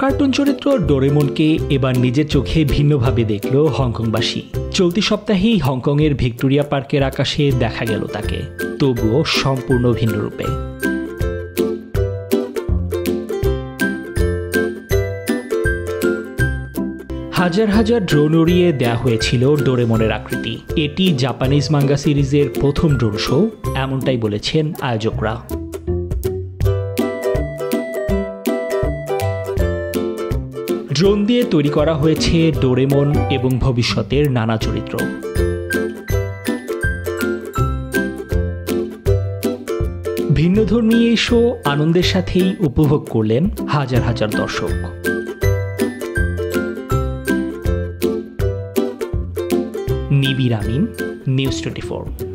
Cartoon চরিত্র ডোরেমনকে এবার নিজের চোখে ভিন্নভাবে দেখল হংকংবাসী। চলতি সপ্তাহেই হংকংয়ের ভিক্টোরিয়া পার্কের আকাশে দেখা গেল তাকে, তবুও সম্পূর্ণ ভিন্ন রূপে। হাজার হাজার ড্রোন উড়িয়ে দেয়া হয়েছিল ডোরেমনের আকৃতি। এটি জাপানিজ মাঙ্গা সিরিজের প্রথম ড্রোন শো, এমনটাই বলেছেন আয়োজকরা। ড্রোন দিয়ে তৈরি করা হয়েছে ডোরেমন এবং ভবিষ্যতের নানা চরিত্র। ভিন্নধর্মী এই শো আনন্দের সাথেই উপভোগ করলেন হাজার হাজার দর্শক। নিবিড় আমিন, নিউজ 24।